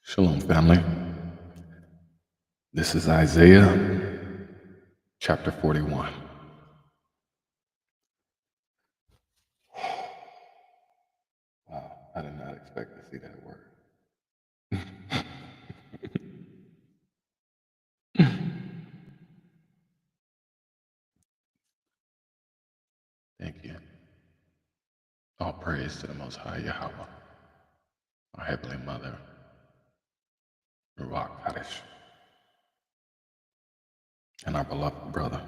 Shalom, family. This is Isaiah chapter 41. Wow, I did not expect to see that word. Thank you. All praise to the Most High Yahweh, our Heavenly Mother, Ruach Kadesh, and our beloved brother,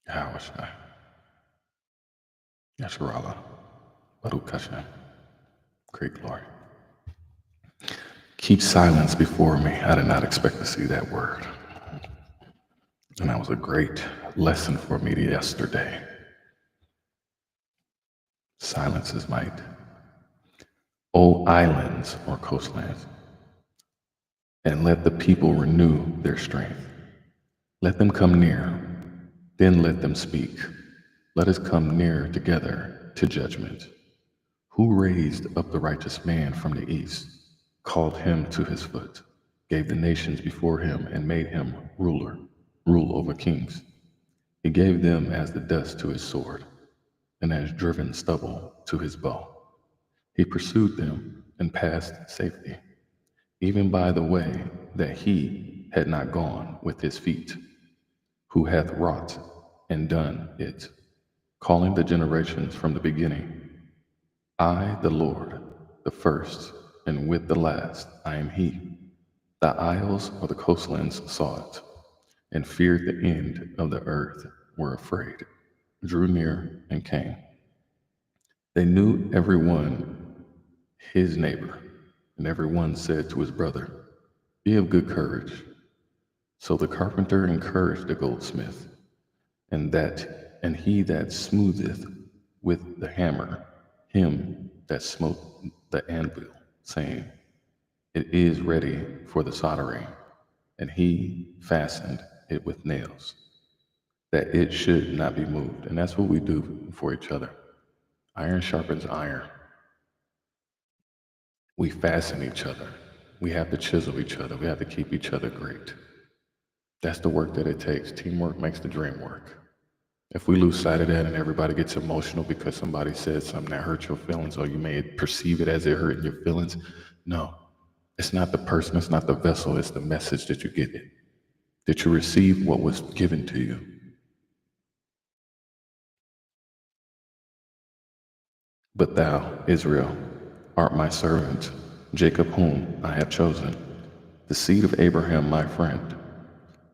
Yahweh Shai, Yasharallah, Baruch Hashem, great glory. Keep silence before me. I did not expect to see that word. And that was a great lesson for me yesterday. Silence is might. O islands or coastlands, and let the people renew their strength. Let them come near, then let them speak. Let us come near together to judgment. Who raised up the righteous man from the east, called him to his foot, gave the nations before him, and made him rule over kings. He gave them as the dust to his sword, and as driven stubble to his bow. He pursued them and passed safety, even by the way that he had not gone with his feet, who hath wrought and done it, calling the generations from the beginning. I, the Lord, the first, and with the last, I am he. The isles or the coastlands saw it, and feared the end of the earth, were afraid, drew near, and came. They knew every one his neighbor, and every one said to his brother, Be of good courage. So the carpenter encouraged the goldsmith, and he that smootheth with the hammer him that smote the anvil, saying, It is ready for the soldering. And he fastened it with nails, that it should not be moved. And that's what we do for each other. Iron sharpens iron. We fasten each other. We have to chisel each other. We have to keep each other great. That's the work that it takes. Teamwork makes the dream work. If we lose sight of that and everybody gets emotional because somebody said something that hurt your feelings, or you may perceive it as it hurting your feelings, no. It's not the person, it's not the vessel, it's the message that you get, that you receive what was given to you. But thou, Israel, art my servant, Jacob whom I have chosen, the seed of Abraham my friend,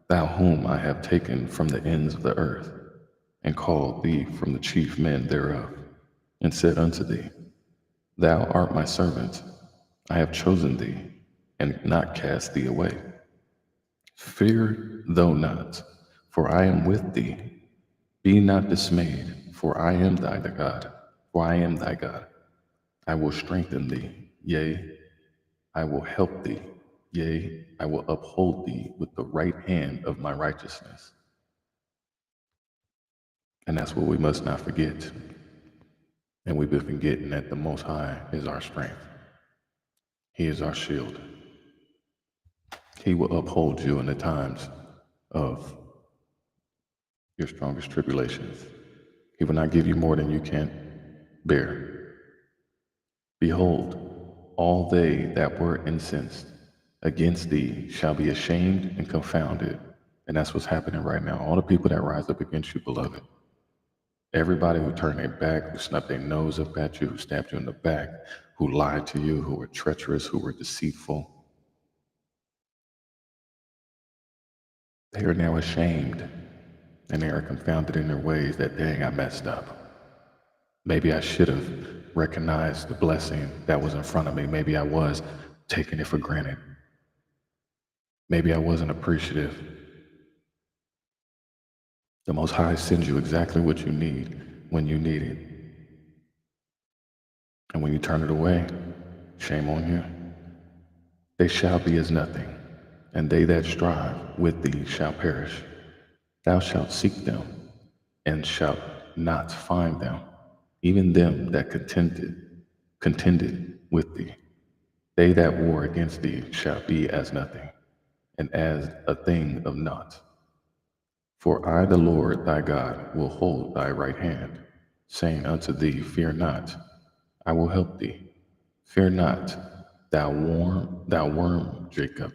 thou whom I have taken from the ends of the earth, and called thee from the chief men thereof, and said unto thee, Thou art my servant, I have chosen thee, and not cast thee away. Fear thou not, for I am with thee. Be not dismayed, for I am thy God. For I am thy God. I will strengthen thee, yea, I will help thee, yea, I will uphold thee with the right hand of my righteousness. And that's what we must not forget. And we've been forgetting that the Most High is our strength. He is our shield. He will uphold you in the times of your strongest tribulations. He will not give you more than you can bear. Behold, all they that were incensed against thee shall be ashamed and confounded. And that's what's happening right now. All the people that rise up against you, beloved. Everybody who turned their back, who snubbed their nose up at you, who stabbed you in the back, who lied to you, who were treacherous, who were deceitful, they are now ashamed, and they are confounded in their ways that, dang, I messed up. Maybe I should have recognized the blessing that was in front of me. Maybe I was taking it for granted. Maybe I wasn't appreciative. The Most High sends you exactly what you need when you need it. And when you turn it away, shame on you. They shall be as nothing, and they that strive with thee shall perish. Thou shalt seek them, and shalt not find them, even them that contended with thee. They that war against thee shall be as nothing, and as a thing of naught. For I, the Lord thy God, will hold thy right hand, saying unto thee, Fear not, I will help thee. Fear not, thou worm Jacob,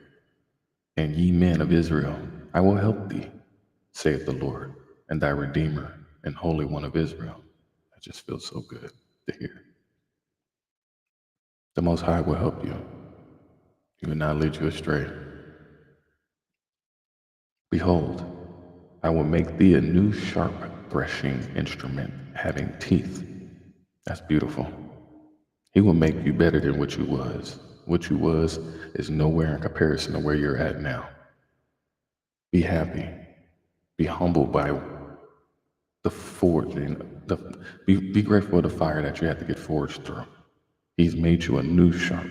and ye men of Israel, I will help thee, saith the Lord, and thy Redeemer and Holy One of Israel. That just feels so good to hear. The Most High will help you. He will not lead you astray. Behold, I will make thee a new sharp threshing instrument having teeth. That's beautiful. He will make you better than what you was. What you was is nowhere in comparison to where you're at now. Be happy. Be humbled by the forging. Be grateful for the fire that you had to get forged through. He's made you a new sharp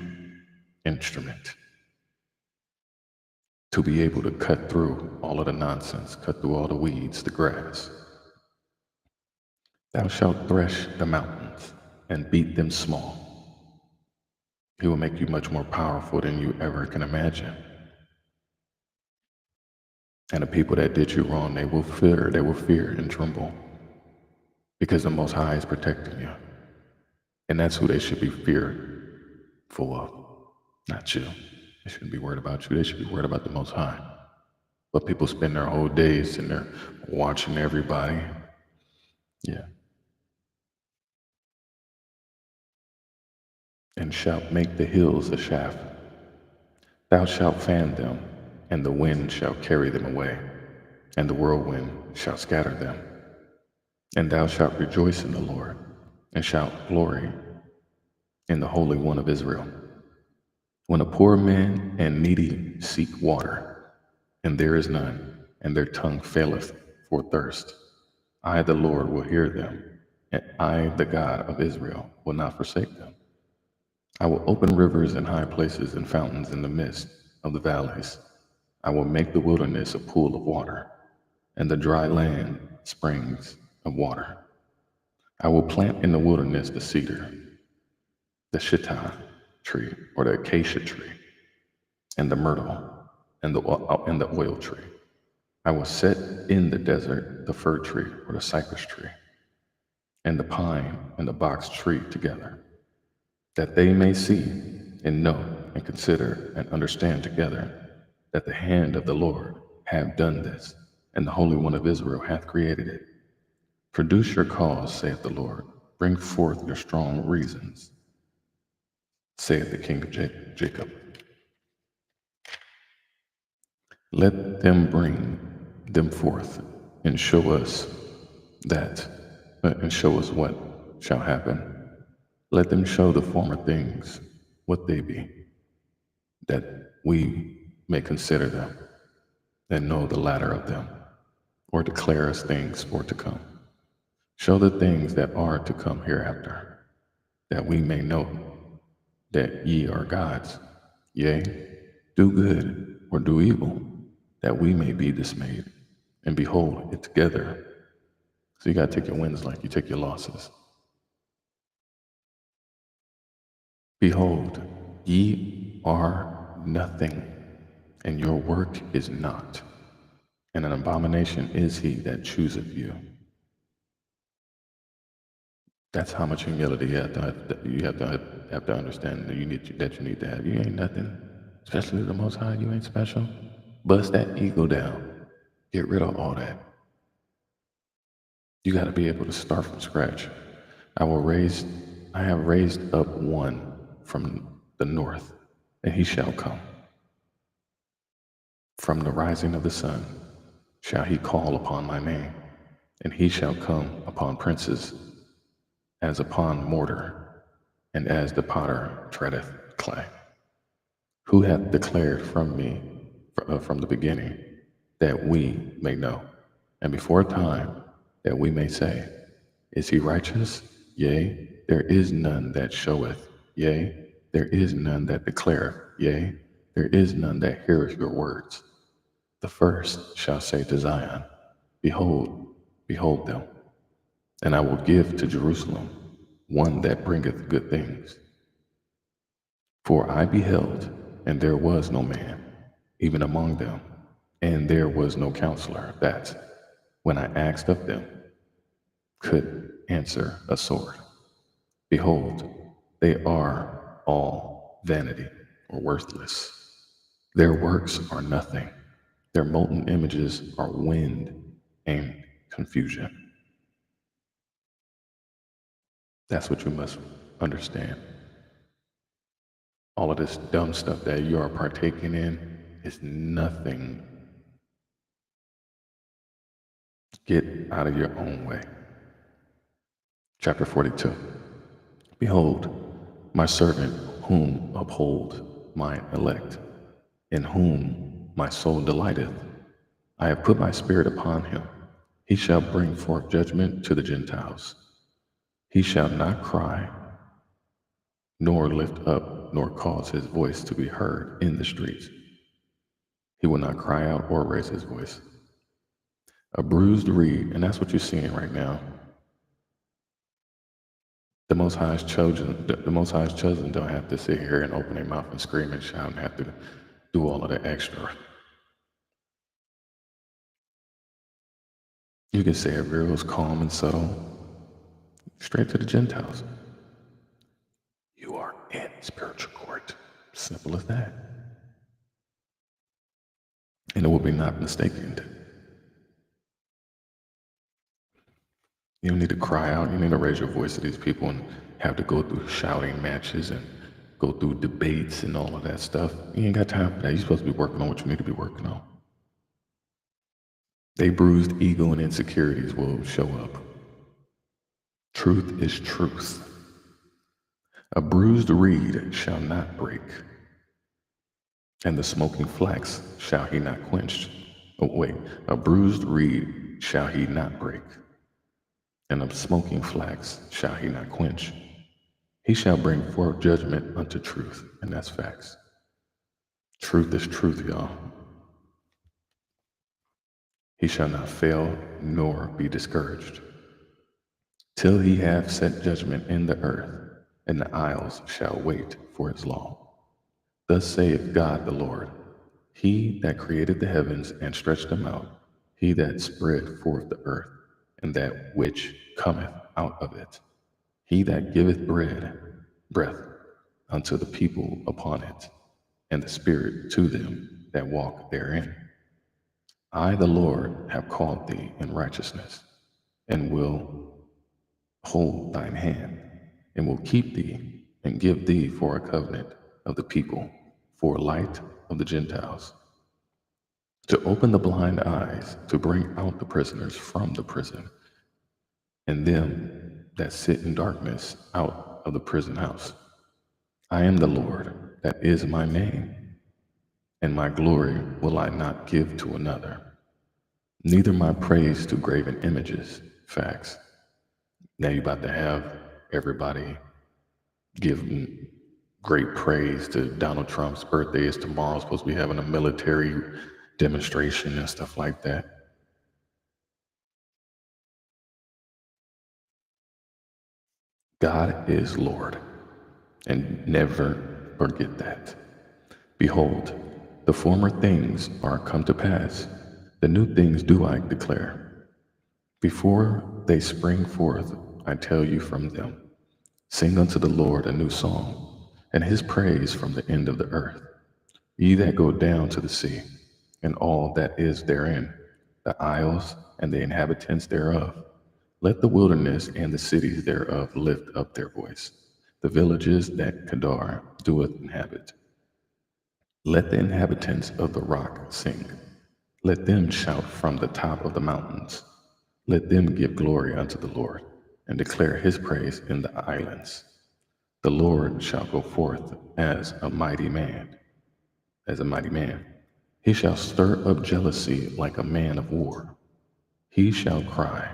instrument to be able to cut through all of the nonsense, cut through all the weeds, the grass. Thou shalt thresh the mountains and beat them small. He will make you much more powerful than you ever can imagine. And the people that did you wrong, they will fear and tremble because the Most High is protecting you. And that's who they should be fearful of, not you. They shouldn't be worried about you. They should be worried about the Most High. But people spend their whole days sitting there watching everybody. Yeah. And shalt make the hills a shaft. Thou shalt fan them, and the wind shall carry them away, and the whirlwind shall scatter them. And thou shalt rejoice in the Lord, and shalt glory in the Holy One of Israel. When a poor man and needy seek water, and there is none, and their tongue faileth for thirst, I, the Lord, will hear them, and I, the God of Israel, will not forsake them. I will open rivers in high places and fountains in the midst of the valleys. I will make the wilderness a pool of water, and the dry land springs of water. I will plant in the wilderness the cedar, the shittah tree, or the acacia tree, and the myrtle, and the oil tree. I will set in the desert the fir tree, or the cypress tree, and the pine and the box tree together, that they may see and know and consider and understand together that the hand of the Lord hath done this, and the Holy One of Israel hath created it. Produce your cause, saith the Lord. Bring forth your strong reasons, saith the King of Jacob. Let them bring them forth and show us what shall happen. Let them show the former things what they be, that we may consider them and know the latter of them, or declare us things for to come. Show the things that are to come hereafter, that we may know that ye are gods. Yea, do good or do evil, that we may be dismayed, and behold it together. So you got to take your wins like you take your losses. Behold, ye are nothing, and your work is not, and an abomination is he that chooseth you. That's how much humility you have to understand that you need to have. You ain't nothing, especially the Most High. You ain't special. Bust that ego down. Get rid of all that. You got to be able to start from scratch. I have raised up one from the north, and he shall come. From the rising of the sun shall he call upon my name, and he shall come upon princes as upon mortar, and as the potter treadeth clay. Who hath declared from me from the beginning, that we may know, and before time, that we may say, Is he righteous? Yea, there is none that showeth. Yea, there is none that declareth. Yea, there is none that heareth your words. The first shall say to Zion, Behold, behold them. And I will give to Jerusalem one that bringeth good things. For I beheld, and there was no man, even among them, and there was no counselor that, when I asked of them, could answer a sword. Behold, they are all vanity or worthless. Their works are nothing. Their molten images are wind and confusion. That's what you must understand. All of this dumb stuff that you are partaking in is nothing. Get out of your own way. Chapter 42. Behold, my servant whom uphold mine elect, in whom my soul delighteth. I have put my spirit upon him. He shall bring forth judgment to the Gentiles. He shall not cry, nor lift up, nor cause his voice to be heard in the streets. He will not cry out or raise his voice. A bruised reed, and that's what you're seeing right now. The Most High's chosen, the Most High's chosen don't have to sit here and open their mouth and scream and shout and have to do all of the extra. You can say it real calm and subtle, straight to the Gentiles. You are in spiritual court. Simple as that. And it will be not mistaken. You don't need to cry out. You need to raise your voice to these people and have to go through shouting matches and go through debates and all of that stuff. You ain't got time for that. You're supposed to be working on what you need to be working on. They bruised ego and insecurities will show up. Truth is truth. A bruised reed shall not break, and the smoking flax shall he not quench. Oh, wait, a bruised reed shall he not break, and of smoking flax shall he not quench. He shall bring forth judgment unto truth, and that's facts. Truth is truth, y'all. He shall not fail nor be discouraged, till he have set judgment in the earth, and the isles shall wait for his law. Thus saith God the Lord, he that created the heavens and stretched them out, he that spread forth the earth, and that which cometh out of it, he that giveth breath unto the people upon it, and the spirit to them that walk therein. I, the Lord, have called thee in righteousness, and will hold thine hand, and will keep thee, and give thee for a covenant of the people, for a light of the Gentiles, to open the blind eyes, to bring out the prisoners from the prison, and them that sit in darkness out of the prison house. I am the Lord, that is my name, and my glory will I not give to another, neither my praise to graven images. Facts. Now you're about to have everybody give great praise to Donald Trump's birthday is tomorrow, supposed to be having a military demonstration and stuff like that. God is Lord, and never forget that. Behold, the former things are come to pass, the new things do I declare. Before they spring forth, I tell you from them. Sing unto the Lord a new song, and his praise from the end of the earth. Ye that go down to the sea, and all that is therein, the isles and the inhabitants thereof. Let the wilderness and the cities thereof lift up their voice, the villages that Kedar doeth inhabit. Let the inhabitants of the rock sing. Let them shout from the top of the mountains. Let them give glory unto the Lord, and declare his praise in the islands. The Lord shall go forth as a mighty man, He shall stir up jealousy like a man of war. He shall cry,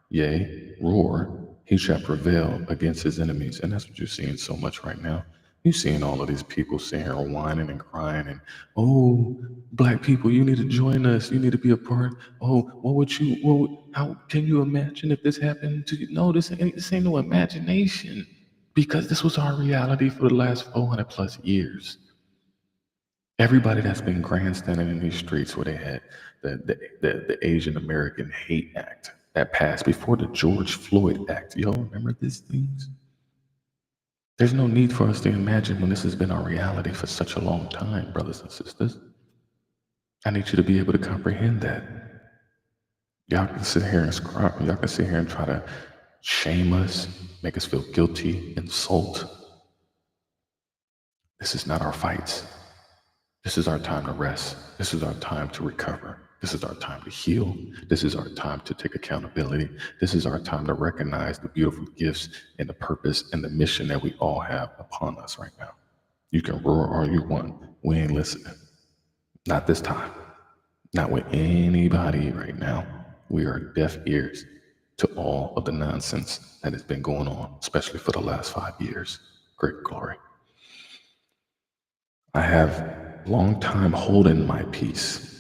yea, roar. He shall prevail against his enemies. And that's what you're seeing so much right now. You're seeing all of these people sitting here whining and crying and, oh, black people, you need to join us. You need to be a part. Oh, how can you imagine if this happened to you? No, this ain't no imagination. Because this was our reality for the last 400 plus years. Everybody that's been grandstanding in these streets where they had the Asian American Hate Act that passed before the George Floyd Act. Y'all remember these things? There's no need for us to imagine when this has been our reality for such a long time, brothers and sisters. I need you to be able to comprehend that. Y'all can sit here and y'all can sit here and try to shame us, make us feel guilty, insult. This is not our fights. This is our time to rest. This is our time to recover. This is our time to heal. This is our time to take accountability. This is our time to recognize the beautiful gifts and the purpose and the mission that we all have upon us right now. You can roar all you want. We ain't listening. Not this time. Not with anybody right now. We are deaf ears to all of the nonsense that has been going on, especially for the last 5 years. Great glory. I have long time holding my peace.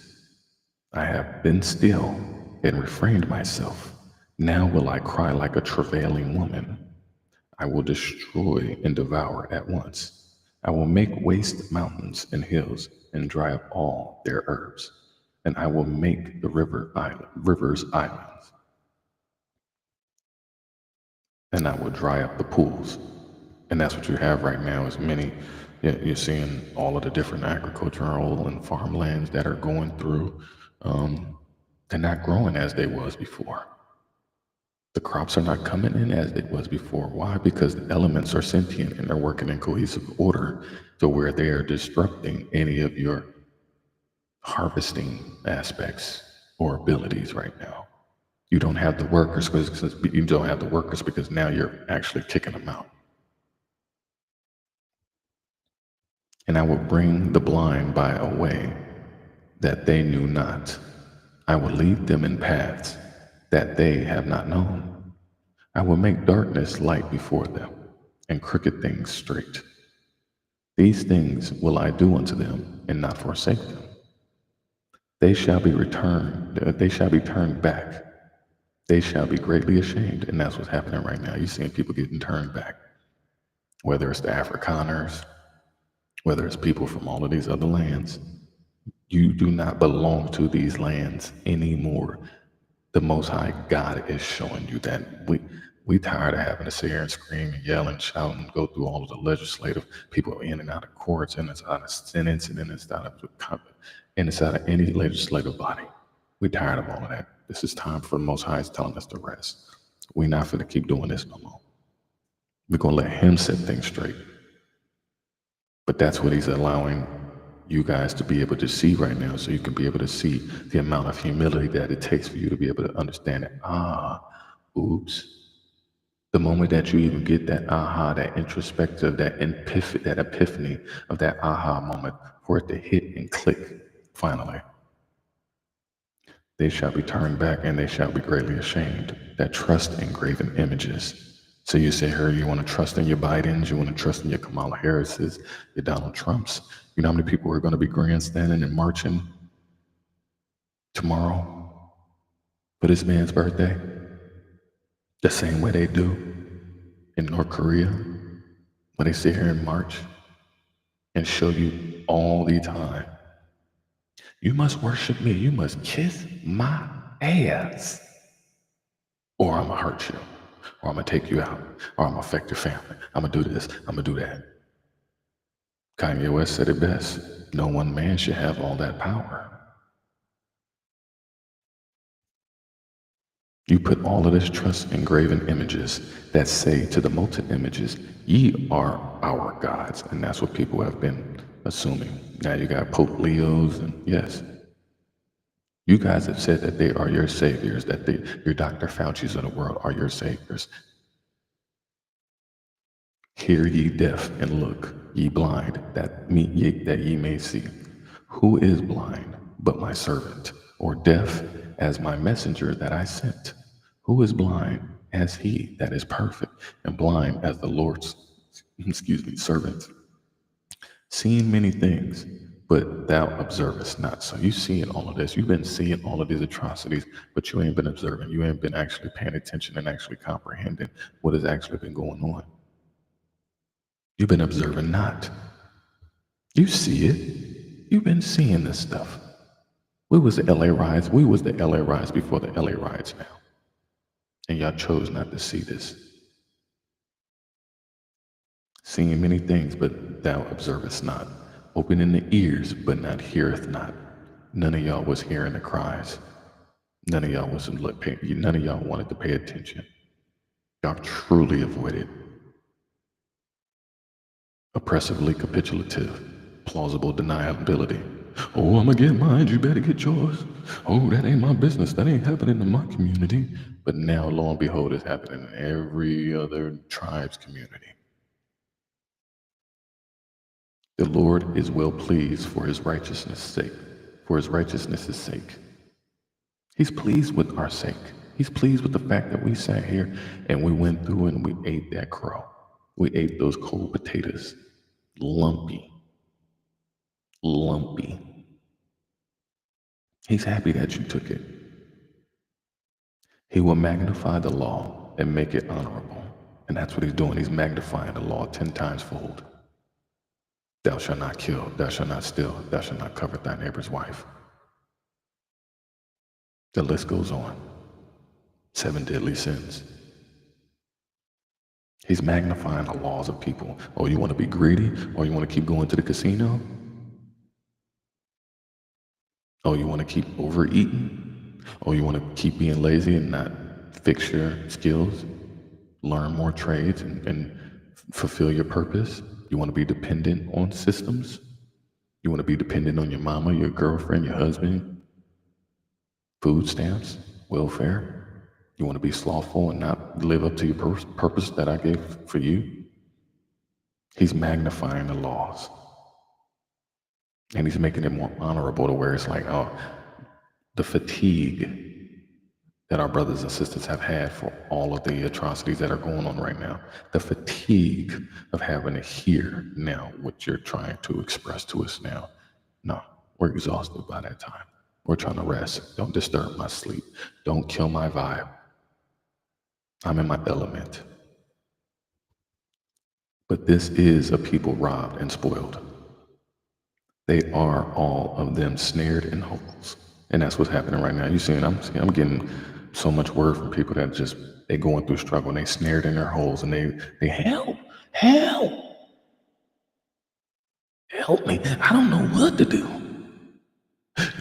I have been still and refrained myself. Now will I cry like a travailing woman. I will destroy and devour at once. I will make waste mountains and hills and dry up all their herbs. And I will make the rivers islands. And I will dry up the pools. And that's what you have right now is you're seeing all of the different agricultural and farmlands that are going through. They're not growing as they was before. The crops are not coming in as they was before. Why? Because the elements are sentient and they're working in cohesive order to where they are disrupting any of your harvesting aspects or abilities right now. You don't have the workers because now you're actually kicking them out. And I will bring the blind by a way that they knew not. I will lead them in paths that they have not known. I will make darkness light before them and crooked things straight. These things will I do unto them and not forsake them. They shall be turned back. They shall be greatly ashamed. And that's what's happening right now. You're seeing people getting turned back, whether it's the Afrikaners, whether it's people from all of these other lands. You do not belong to these lands anymore. The Most High God is showing you that. We tired of having to sit here and scream and yell and shout and go through all of the legislative people in and out of courts and out of Senates and inside of any legislative body. We tired of all of that. This is time for the Most High is telling us to rest. We're not going to keep doing this no more. We're going to let him set things straight. But that's what he's allowing you guys to be able to see right now, so you can be able to see the amount of humility that it takes for you to be able to understand that, oops. The moment that you even get that that introspective, that epiphany of that moment for it to hit and click finally. They shall be turned back and they shall be greatly ashamed that trust in graven images. So you say, here, you want to trust in your Bidens, you want to trust in your Kamala Harris's, your Donald Trumps. You know how many people are going to be grandstanding and marching tomorrow for this man's birthday? The same way they do in North Korea, when they sit here and march and show you all the time, you must worship me, you must kiss my ass, or I'm going to hurt you, or I'm going to take you out, or I'm going to affect your family. I'm going to do this, I'm going to do that. Kanye West said it best. No one man should have all that power. You put all of this trust in graven images that say to the molten images, ye are our gods. And that's what people have been assuming. Now you got Pope Leos, and yes, you guys have said that they are your saviors, that your Dr. Fauci's of the world are your saviors. Hear ye deaf and look, ye blind, that ye may see. Who is blind but my servant, or deaf as my messenger that I sent? Who is blind as he that is perfect, and blind as the Lord's servant? Seeing many things, but thou observest not. So you seeing all of this. You've been seeing all of these atrocities, but you ain't been observing. You ain't been actually paying attention and actually comprehending what has actually been going on. You've been observing not. You see it. You've been seeing this stuff. We was the LA riots. We was the LA riots before the LA riots now. And y'all chose not to see this. Seeing many things, but thou observest not. Opening the ears, but not heareth not. None of y'all was hearing the cries. None of y'all none of y'all wanted to pay attention. Y'all truly avoided. Oppressively capitulative, plausible deniability. Oh, I'm gonna get mine, you better get yours. Oh, that ain't my business, that ain't happening in my community. But now, lo and behold, it's happening in every other tribe's community. The Lord is well pleased for his righteousness' sake, for his righteousness' sake. He's pleased with our sake. He's pleased with the fact that we sat here and we went through and we ate that crow. We ate those cold potatoes. Lumpy. He's happy that you took it. He will magnify the law and make it honorable. And that's what he's doing. He's magnifying the law 10 times fold. Thou shalt not kill, thou shalt not steal, thou shalt not covet thy neighbor's wife. The list goes on. 7 deadly sins. He's magnifying the laws of people. Oh, you want to be greedy? Or you want to keep going to the casino? Oh, you want to keep overeating? Oh, you want to keep being lazy and not fix your skills? Learn more trades and fulfill your purpose? You want to be dependent on systems? You want to be dependent on your mama, your girlfriend, your husband? Food stamps? Welfare? You want to be slothful and not live up to your purpose that I gave for you? He's magnifying the laws. And he's making it more honorable to where it's like, oh, the fatigue that our brothers and sisters have had for all of the atrocities that are going on right now, the fatigue of having to hear now what you're trying to express to us now. No, we're exhausted by that time. We're trying to rest. Don't disturb my sleep. Don't kill my vibe. I'm in my element. But this is a people robbed and spoiled. They are all of them snared in holes. And that's what's happening right now. I'm getting so much word from people that just, they going through struggle and they snared in their holes and they help me. I don't know what to do.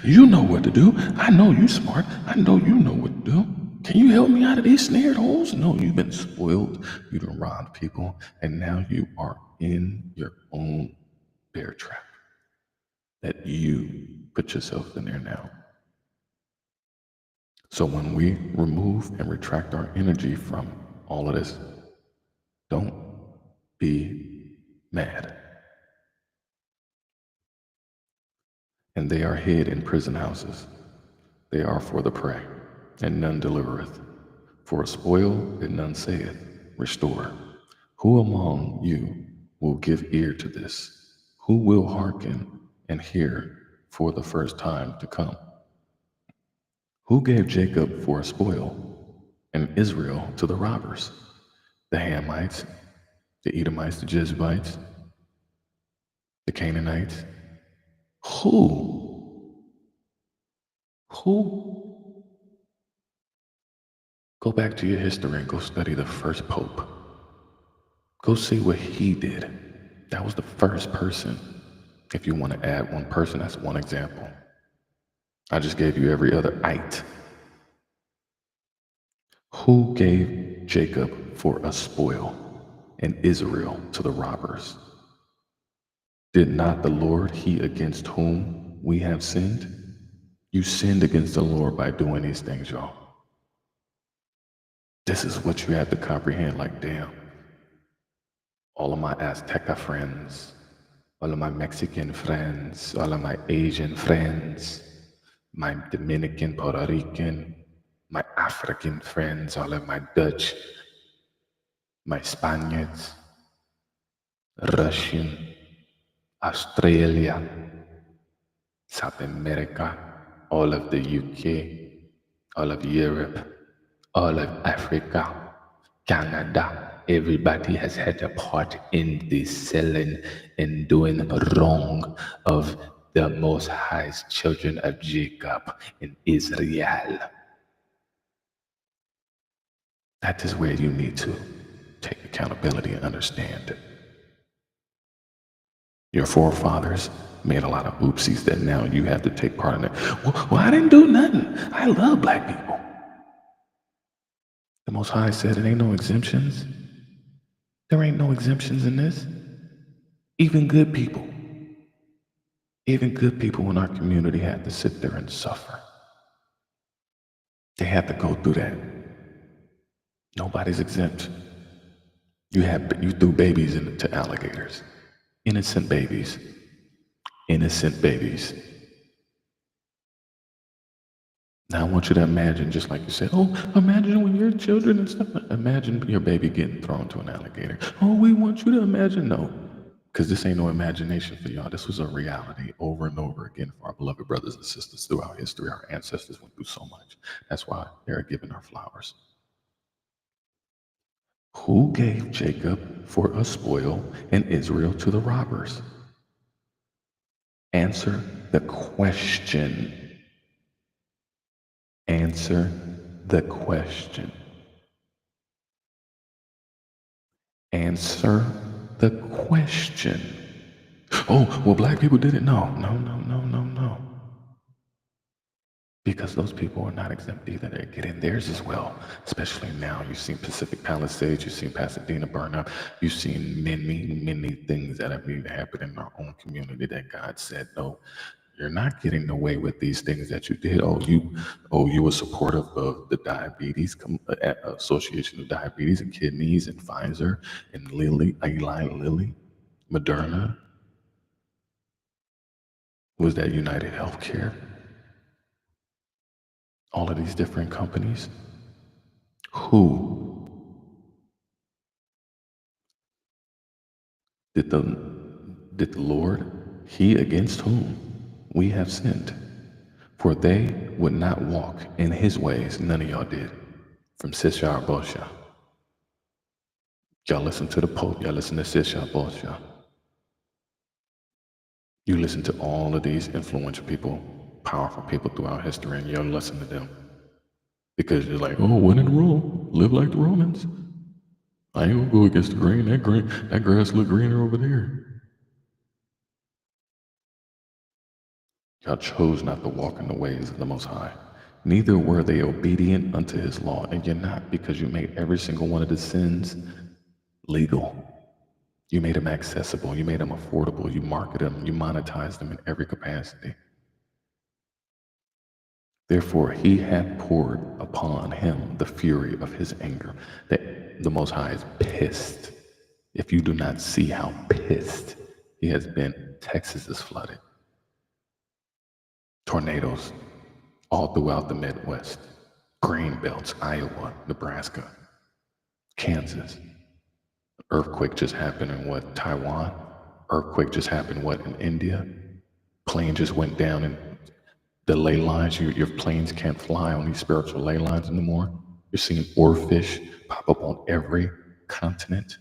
You know what to do. I know you smart. I know you know what to do. Can you help me out of these snared holes? No, you've been spoiled. You done robbed people. And now you are in your own bear trap that you put yourself in there now. So when we remove and retract our energy from all of this, don't be mad. And they are hid in prison houses. They are for the prey, and none delivereth. For a spoil, and none saith, restore. Who among you will give ear to this? Who will hearken and hear for the first time to come? Who gave Jacob for a spoil, and Israel to the robbers? The Hamites, the Edomites, the Jebusites, the Canaanites? Who? Go back to your history and go study the first pope. Go see what he did. That was the first person. If you want to add one person, that's one example. I just gave you every other ite. Who gave Jacob for a spoil and Israel to the robbers? Did not the Lord, he against whom we have sinned? You sinned against the Lord by doing these things, y'all. This is what you have to comprehend, like, damn. All of my Azteca friends, all of my Mexican friends, all of my Asian friends, my Dominican, Puerto Rican, my African friends, all of my Dutch, my Spaniards, Russian, Australia, South America, all of the UK, all of Europe, all of Africa, Canada, Everybody has had a part in the selling and doing wrong of the Most High's children of Jacob in Israel. That is where you need to take accountability and understand it. Your forefathers made a lot of oopsies that now you have to take part in it. Well, I didn't do nothing. I love black people. The Most High said it ain't no exemptions. There ain't no exemptions in this. Even good people in our community had to sit there and suffer. They had to go through that. Nobody's exempt. You threw babies into alligators. Innocent babies. Innocent babies. Now I want you to imagine, just like you said, oh, imagine when you're children and stuff. Imagine your baby getting thrown to an alligator. Oh, we want you to imagine. No, because this ain't no imagination for y'all. This was a reality over and over again for our beloved brothers and sisters throughout history. Our ancestors went through so much. That's why they're given our flowers. Who gave Jacob for a spoil and Israel to the robbers? Answer the question. Answer the question. Answer the question. Oh, well, black people did it. No. Because those people are not exempt either. They're getting theirs as well. Especially now. You've seen Pacific Palisades. You've seen Pasadena burn up. You've seen many things that have been happening in our own community that God said, no, you're not getting away with these things that you did. You were supportive of the diabetes Association of Diabetes and Kidneys and Pfizer and Eli Lilly, Moderna. Was that United Healthcare? All of these different companies. Who did the Lord, he against whom we have sinned? For they would not walk in his ways. None of y'all did. From Sishar Bosha. Y'all listen to the Pope. Y'all listen to Sishar Bosha. You listen to all of these influential people, powerful people throughout history, and y'all listen to them. Because you're like, oh, when in Rome, live like the Romans. I ain't gonna go against the grain. That grass look greener over there. Y'all chose not to walk in the ways of the Most High. Neither were they obedient unto his law. And you're not, because you made every single one of the sins legal. You made them accessible. You made them affordable. You marketed them. You monetized them in every capacity. Therefore, he hath poured upon him the fury of his anger. That the Most High is pissed. If you do not see how pissed he has been, Texas is flooded. Tornadoes all throughout the Midwest. Grain belts, Iowa, Nebraska, Kansas. Earthquake just happened in Taiwan? Earthquake just happened in India? Plane just went down and the ley lines, your planes can't fly on these spiritual ley lines anymore. You're seeing oarfish pop up on every continent.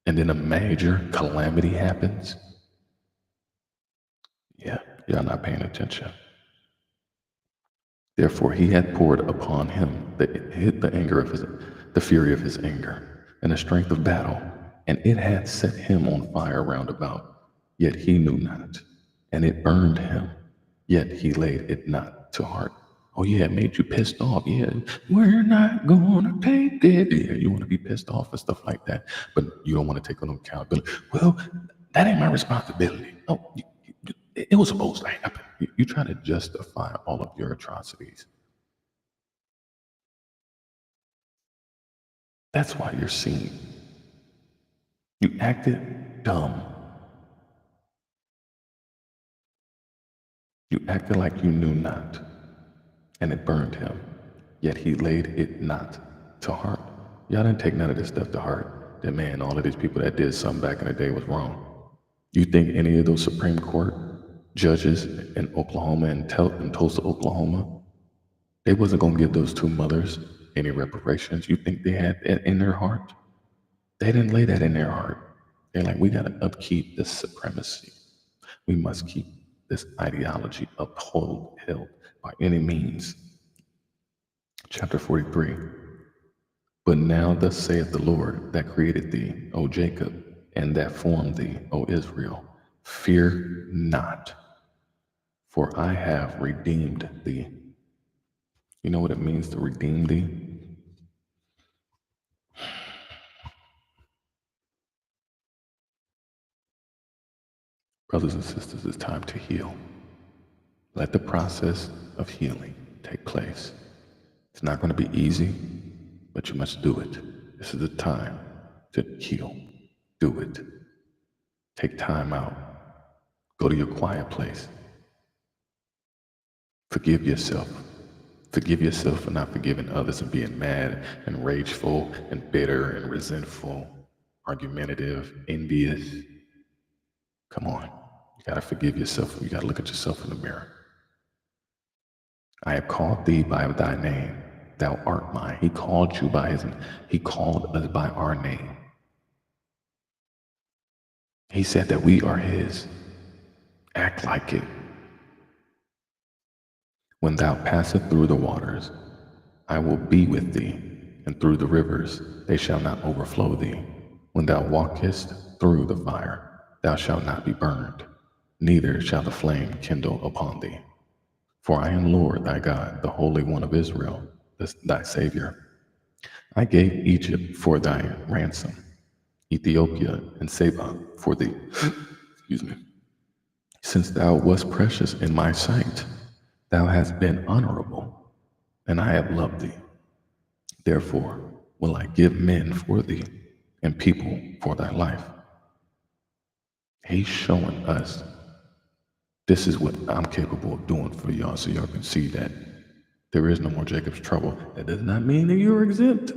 And then a major calamity happens. Yeah, y'all not paying attention. Therefore, he had poured upon him the fury of his anger, and the strength of battle, and it had set him on fire round about. Yet he knew not, and it burned him. Yet he laid it not to heart. Oh yeah, it made you pissed off. Yeah, we're not gonna take it. Yeah, you want to be pissed off and stuff like that, but you don't want to take on accountability. Well, that ain't my responsibility. Oh, it was supposed to happen. You try to justify all of your atrocities. That's why you're seen. You acted dumb. You acted like you knew not, and it burned him. Yet he laid it not to heart. Y'all didn't take none of this stuff to heart. That man, all of these people that did something back in the day was wrong. You think any of those Supreme Court judges in Oklahoma and Tulsa, Oklahoma, they wasn't gonna give those two mothers any reparations? You think they had that in their heart? They didn't lay that in their heart. They're like, we got to upkeep this supremacy. We must keep this ideology held by any means. Chapter 43. But now thus saith the Lord that created thee, O Jacob, and that formed thee, O Israel, fear not, for I have redeemed thee. You know what it means to redeem thee? Brothers and sisters, it's time to heal. Let the process of healing take place. It's not going to be easy, but you must do it. This is the time to heal. Do it. Take time out. Go to your quiet place. Forgive yourself. Forgive yourself for not forgiving others and being mad and rageful and bitter and resentful, argumentative, envious. Come on. You got to forgive yourself. You got to look at yourself in the mirror. I have called thee by thy name. Thou art mine. He called you by his name. He called us by our name. He said that we are his. Act like it. When thou passest through the waters, I will be with thee, and through the rivers, they shall not overflow thee. When thou walkest through the fire, thou shalt not be burned, neither shall the flame kindle upon thee. For I am Lord thy God, the Holy One of Israel, thy Savior. I gave Egypt for thy ransom, Ethiopia and Seba for thee. Excuse me. Since thou wast precious in my sight, thou hast been honorable, and I have loved thee. Therefore will I give men for thee, and people for thy life. He's showing us this is what I'm capable of doing for y'all, so y'all can see that there is no more Jacob's trouble. That does not mean that you're exempt.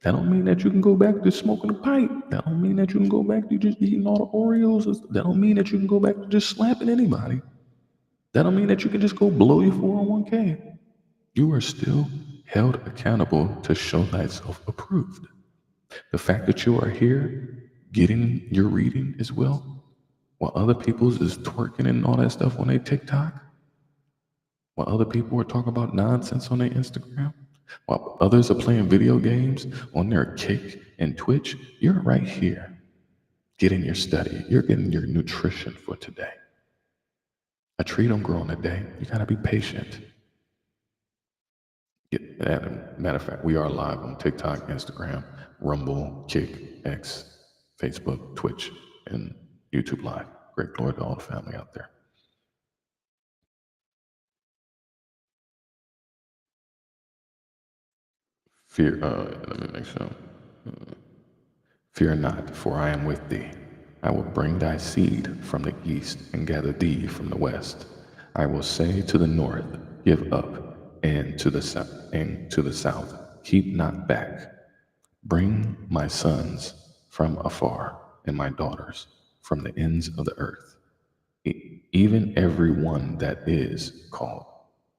That don't mean that you can go back to smoking a pipe. That don't mean that you can go back to just eating all the Oreos. That don't mean that you can go back to just slapping anybody. That don't mean that you can just go blow your 401k. You are still held accountable to show thyself approved. The fact that you are here getting your reading as well, while other people's is twerking and all that stuff on their TikTok, while other people are talking about nonsense on their Instagram, while others are playing video games on their Kick and Twitch, you're right here getting your study. You're getting your nutrition for today. A tree don't grow in a day. You gotta be patient. Matter of fact, we are live on TikTok, Instagram, Rumble, Kick, X, Facebook, Twitch, and YouTube Live. Great glory to all the family out there. Let me make sure. Fear not, for I am with thee. I will bring thy seed from the east and gather thee from the west. I will say to the north, give up, and to the south, keep not back. Bring my sons from afar, and my daughters from the ends of the earth, even every one that is called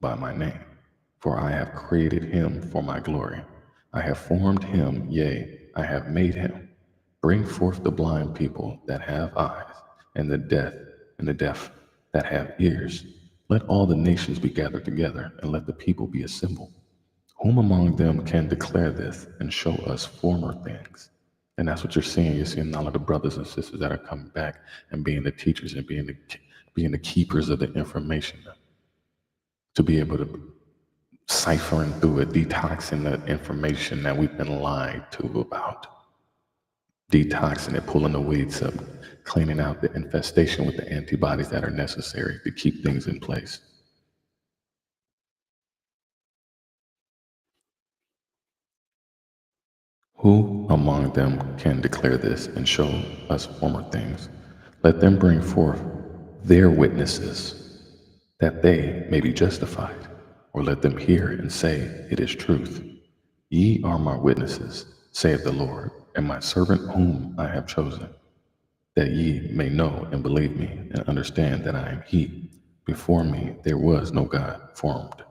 by my name. For I have created him for my glory. I have formed him, yea, I have made him. Bring forth the blind people that have eyes, and the deaf that have ears. Let all the nations be gathered together, and let the people be assembled. Whom among them can declare this and show us former things? And that's what you're seeing. You're seeing all of the brothers and sisters that are coming back and being the teachers and being the keepers of the information, to be able to ciphering through it, detoxing the information that we've been lied to about, detoxing it, pulling the weeds up, cleaning out the infestation with the antibodies that are necessary to keep things in place. Who among them can declare this and show us former things? Let them bring forth their witnesses, that they may be justified, or let them hear and say, it is truth. Ye are my witnesses, saith the Lord, and my servant whom I have chosen, that ye may know and believe me, and understand that I am he. Before me there was no God formed,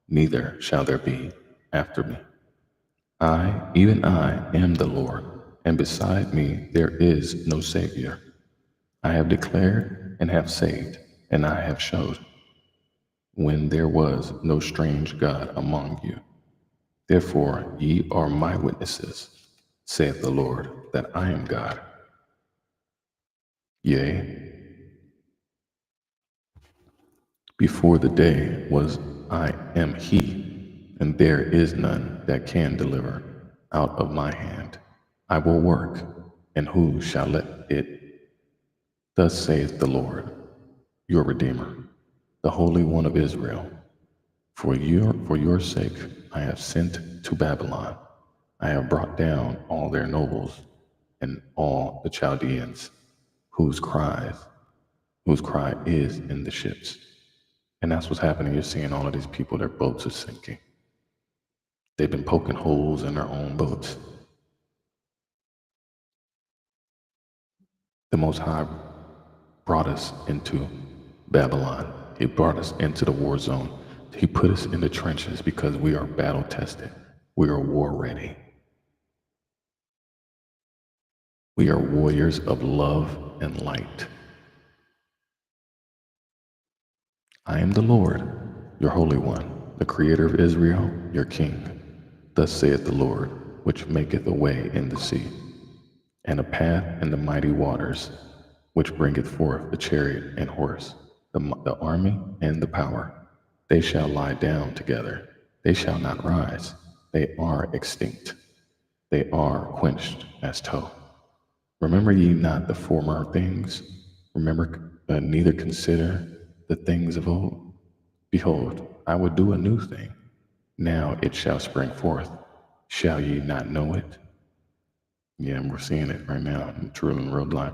neither shall there be after me. I, even I, am the Lord, and beside me there is no Savior. I have declared and have saved, and I have showed when there was no strange God among you. Therefore ye are my witnesses, saith the Lord, that I am God. Yea, before the day was I am He, and there is none that can deliver out of my hand. I will work, and who shall let it? Thus saith the Lord, your Redeemer, the Holy One of Israel. For your sake I have sent to Babylon. I have brought down all their nobles and all the Chaldeans, whose cry is in the ships. And that's what's happening. You're seeing all of these people, their boats are sinking. They've been poking holes in their own boats. The Most High brought us into Babylon. He brought us into the war zone. He put us in the trenches because we are battle tested. We are war ready. We are warriors of love and light. I am the Lord, your Holy One, the Creator of Israel, your King. Thus saith the Lord, which maketh a way in the sea, and a path in the mighty waters, which bringeth forth the chariot and horse, the army and the power. They shall lie down together. They shall not rise. They are extinct. They are quenched as tow. Remember ye not the former things? Remember, neither consider the things of old. Behold, I will do a new thing. Now it shall spring forth. Shall ye not know it? Yeah, and we're seeing it right now in true and real life.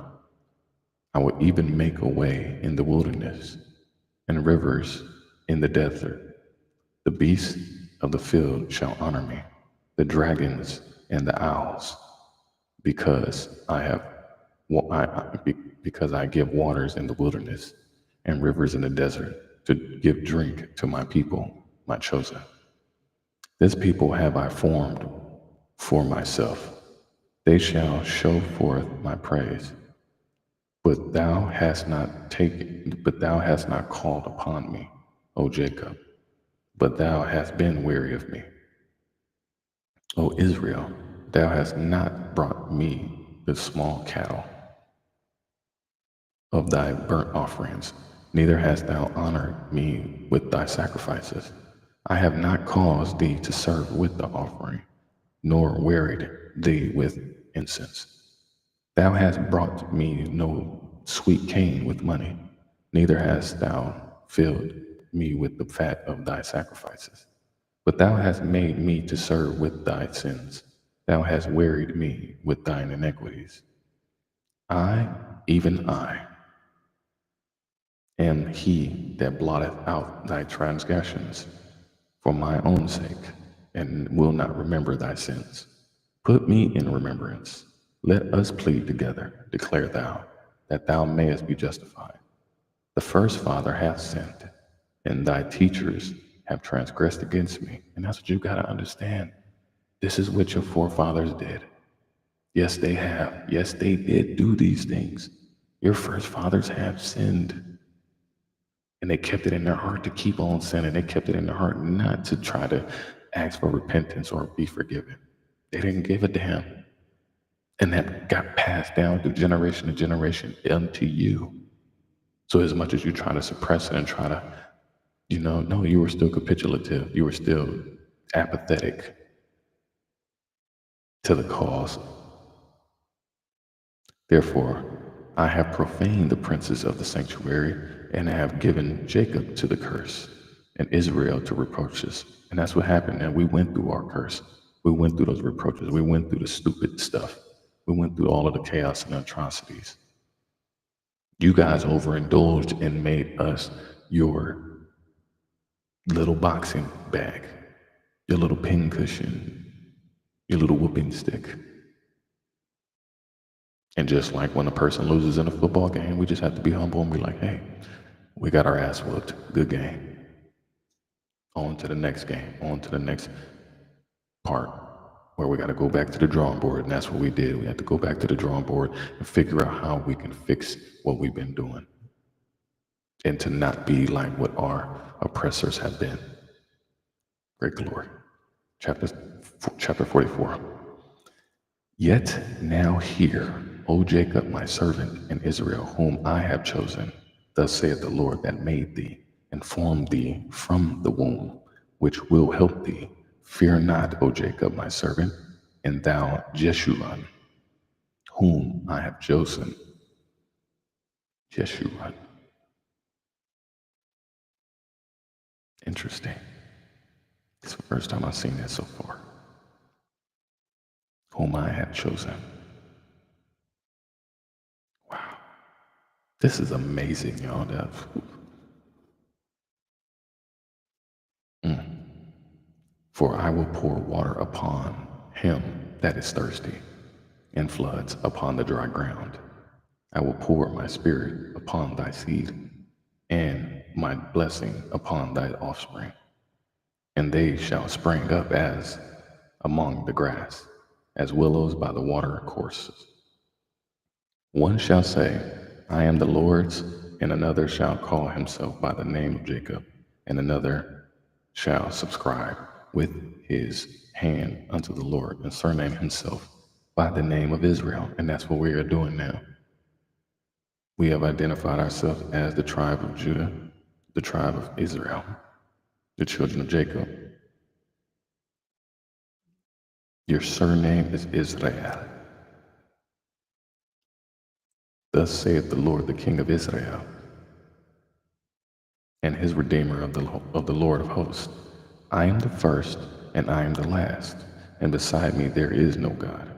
I will even make a way in the wilderness and rivers in the desert. The beasts of the field shall honor me, the dragons and the owls, because because I give waters in the wilderness and rivers in the desert to give drink to my people, my chosen. This people have I formed for myself. They shall show forth my praise. But thou hast not called upon me, O Jacob, but thou hast been weary of me. O Israel, thou hast not brought me the small cattle of thy burnt offerings, neither hast thou honored me with thy sacrifices. I have not caused thee to serve with the offering, nor wearied thee with incense. Thou hast brought me no sweet cane with money, neither hast thou filled me with the fat of thy sacrifices. But thou hast made me to serve with thy sins. Thou hast wearied me with thine iniquities. I, even I, am he that blotteth out thy transgressions for my own sake, and will not remember thy sins. Put me in remembrance. Let us plead together, declare thou, that thou mayest be justified. The first father hath sinned, and thy teachers have transgressed against me. And that's what you got to understand. This is what your forefathers did. Yes, they have. Yes, they did do these things. Your first fathers have sinned, and they kept it in their heart to keep on sinning. They kept it in their heart not to try to ask for repentance or be forgiven. They didn't give a damn. And that got passed down through generation to generation unto you. So as much as you try to suppress it and try to, no, you were still capitulative. You were still apathetic to the cause. Therefore, I have profaned the princes of the sanctuary, and I have given Jacob to the curse, and Israel to reproaches. And that's what happened. And we went through our curse. We went through those reproaches. We went through the stupid stuff. We went through all of the chaos and atrocities. You guys overindulged and made us your little boxing bag, your little pin cushion, your little whooping stick. And just like when a person loses in a football game, we just have to be humble and be like, hey, we got our ass whooped. Good game. On to the next game. On to the next part. where we got to go back to the drawing board. And that's what we did. We had to go back to the drawing board and figure out how we can fix what we've been doing and to not be like what our oppressors have been. Great glory. Chapter 44. Yet now hear, O Jacob, my servant, and Israel, whom I have chosen. Thus saith the Lord that made thee, and formed thee from the womb, which will help thee. Fear not, O Jacob, my servant, and thou Jeshurun, whom I have chosen. Jeshurun. Interesting. It's the first time I've seen that so far. Whom I have chosen. Wow. This is amazing, y'all. For I will pour water upon him that is thirsty, and floods upon the dry ground. I will pour my spirit upon thy seed, and my blessing upon thy offspring. And they shall spring up as among the grass, as willows by the water courses. One shall say, I am the Lord's, and another shall call himself by the name of Jacob, and another shall subscribe with his hand unto the Lord, and surname himself by the name of Israel. And that's what we are doing now. We have identified ourselves as the tribe of Judah, the tribe of Israel, the children of Jacob. Your surname is Israel. Thus saith the Lord, the King of Israel, and his Redeemer of the Lord of hosts. I am the first, and I am the last, and beside me there is no God.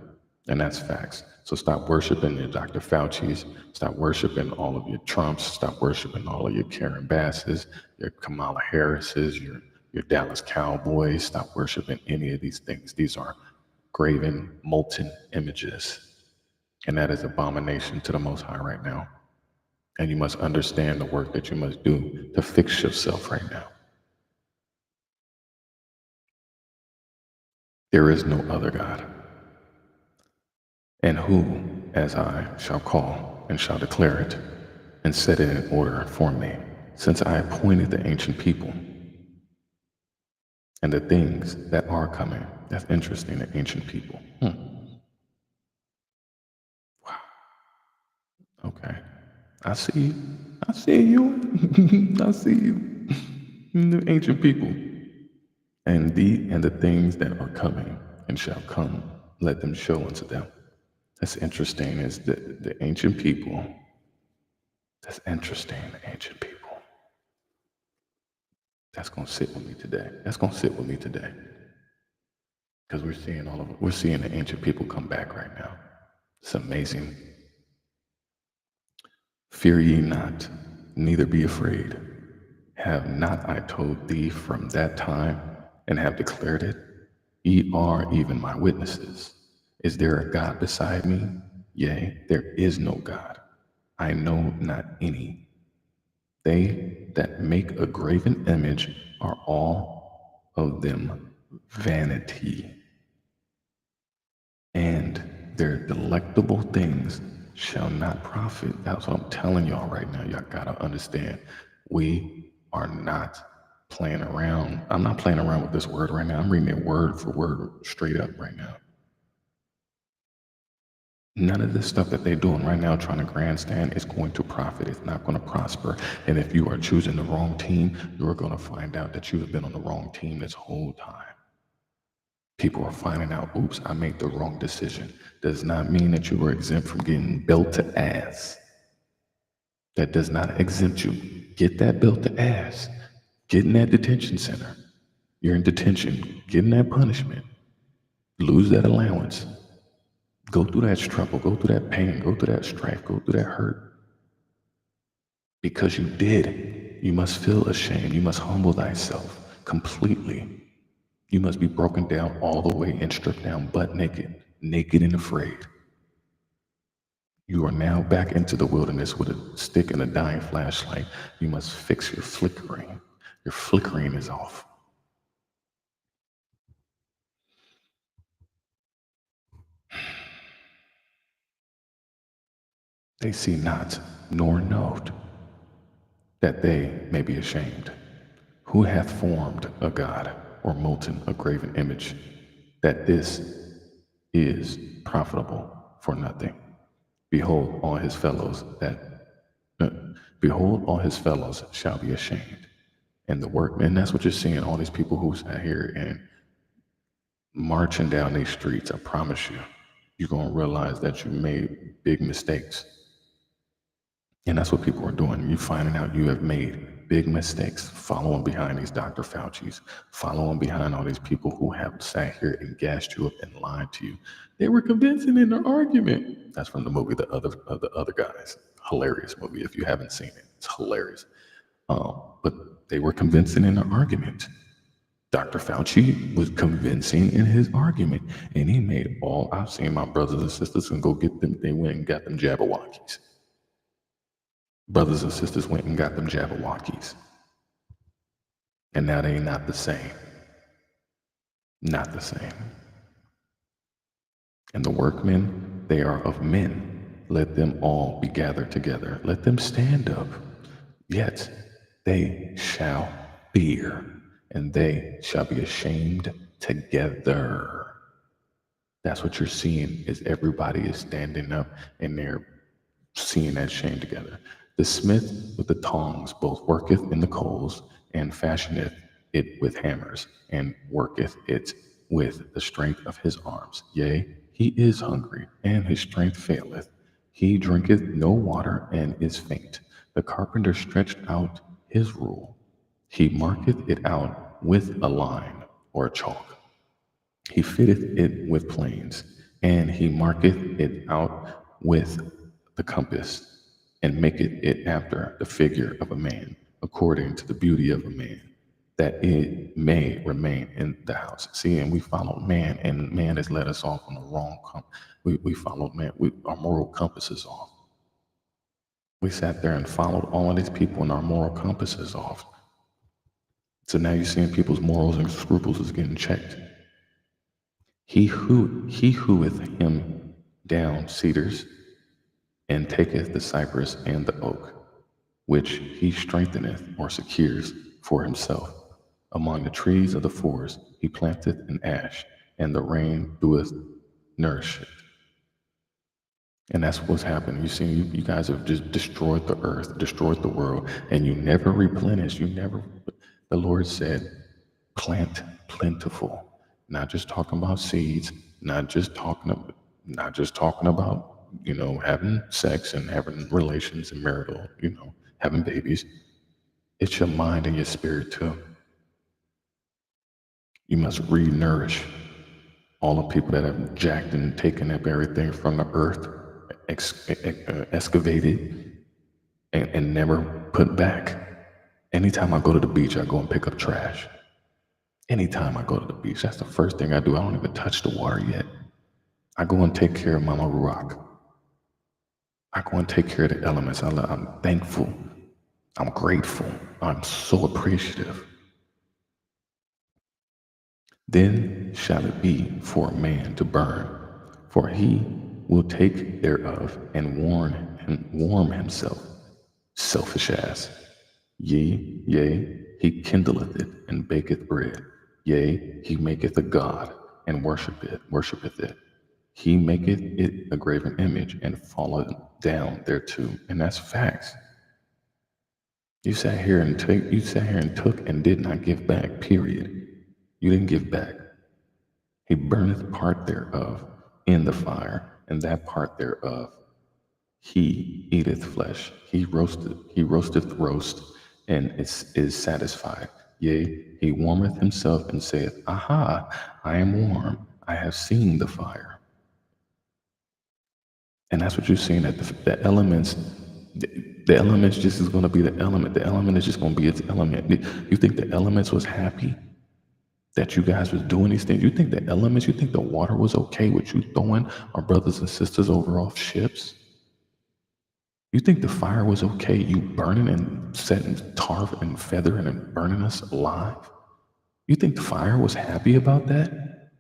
And that's facts. So stop worshiping your Dr. Fauci's, stop worshiping all of your Trumps, stop worshiping all of your Karen Basses, your Kamala Harris's, your Dallas Cowboys, stop worshiping any of these things. These are graven, molten images. And that is abomination to the Most High right now. And you must understand the work that you must do to fix yourself right now. There is no other God. And who, as I, shall call and shall declare it, and set it in order for me, since I appointed the ancient people and the things that are coming. That's interesting, the ancient people. Wow. Okay. I see you. I see you. I see you. The ancient people. And the things that are coming and shall come, let them show unto them. That's interesting, is the ancient people. That's interesting, the ancient people. That's gonna sit with me today. That's gonna sit with me today. Because we're seeing the ancient people come back right now. It's amazing. Fear ye not, neither be afraid. Have not I told thee from that time, and have declared it? Ye are even my witnesses. Is there a God beside me? Yea, there is no God. I know not any. They that make a graven image are all of them vanity, and their delectable things shall not profit. That's what I'm telling y'all right now. Y'all gotta understand. We are not playing around. I'm not playing around with this word right now. I'm reading it word for word straight up right now. None of this stuff that they're doing right now, trying to grandstand, is going to profit. It's not going to prosper. And if you are choosing the wrong team, you're going to find out that you have been on the wrong team this whole time. People are finding out, oops, I made the wrong decision. Does not mean that you were exempt from getting belt to ass. That does not exempt you. Get that belt to ass. Get in that detention center. You're in detention. Get in that punishment. Lose that allowance. Go through that struggle, go through that pain, go through that strife, go through that hurt. Because you did. You must feel ashamed. You must humble thyself completely. You must be broken down all the way and stripped down butt naked, naked and afraid. You are now back into the wilderness with a stick and a dying flashlight. You must fix your flickering. Your flickering is off. They see not, nor know, that they may be ashamed. Who hath formed a god, or molten a graven image, that this is profitable for nothing? Behold, all his fellows uh, behold, all his fellows shall be ashamed. And the workmen, that's what you're seeing, all these people who sat here and marching down these streets. I promise you, you're going to realize that you made big mistakes. And that's what people are doing. You're finding out you have made big mistakes following behind these Dr. Fauci's, following behind all these people who have sat here and gassed you up and lied to you. They were convincing in their argument. That's from the movie, The Other Guys. Hilarious movie. If you haven't seen it, it's hilarious. But they were convincing in their argument. Dr. Fauci was convincing in his argument, and he made all. I've seen my brothers and sisters and go get them. They went and got them Jabberwockies. Brothers and sisters went and got them Jabberwockies. And now they not the same. Not the same. And the workmen, they are of men. Let them all be gathered together. Let them stand up. Yet they shall fear, and they shall be ashamed together. That's what you're seeing, is everybody is standing up and they're seeing that shame together. The smith with the tongs both worketh in the coals, and fashioneth it with hammers, and worketh it with the strength of his arms. Yea, he is hungry, and his strength faileth. He drinketh no water, and is faint. The carpenter stretched out his rule. He marketh it out with a line or a chalk. He fitteth it with planes, and he marketh it out with the compass, and maketh it after the figure of a man, according to the beauty of a man, that it may remain in the house. See, and we followed man, and man has led us off on the wrong we followed man. Our moral compass is off. We sat there and followed all of these people, and our moral compass is off. So now you're seeing people's morals and scruples is getting checked. He heweth him down cedars, and taketh the cypress and the oak, which he strengtheneth or secures for himself. Among the trees of the forest he planteth an ash, and the rain doeth nourish it. And that's what's happening. You see, you guys have just destroyed the earth, destroyed the world, and you never replenish. The Lord said, plant plentiful. Not just talking about seeds, not just talking about, having sex and having relations and marital, having babies. It's your mind and your spirit too. You must re-nourish all the people that have jacked and taken up everything from the earth, excavated, and never put back. Anytime I go to the beach, I go and pick up trash. Anytime I go to the beach, that's the first thing I do. I don't even touch the water yet. I go and take care of Mama Ruach. I go and take care of the elements. I'm thankful. I'm grateful. I'm so appreciative. Then shall it be for a man to burn, for he will take thereof and warm himself. Selfish ass. Yea, he kindleth it and baketh bread. Yea, he maketh a god and worshipeth it. He maketh it a graven image and falleth down thereto. And that's facts. You sat here and took and did not give back, period. You didn't give back. He burneth part thereof in the fire, and that part thereof he eateth flesh. He roasteth roast, and is satisfied. Yea, he warmeth himself and saith, Aha, I am warm. I have seen the fire. And that's what you're seeing, that the elements, the elements just is going to be the element. The element is just going to be its element. You think the elements was happy that you guys was doing these things? You think the elements, you think the water was okay with you throwing our brothers and sisters over off ships? You think the fire was okay, you burning and setting tar and feathering and burning us alive? You think the fire was happy about that?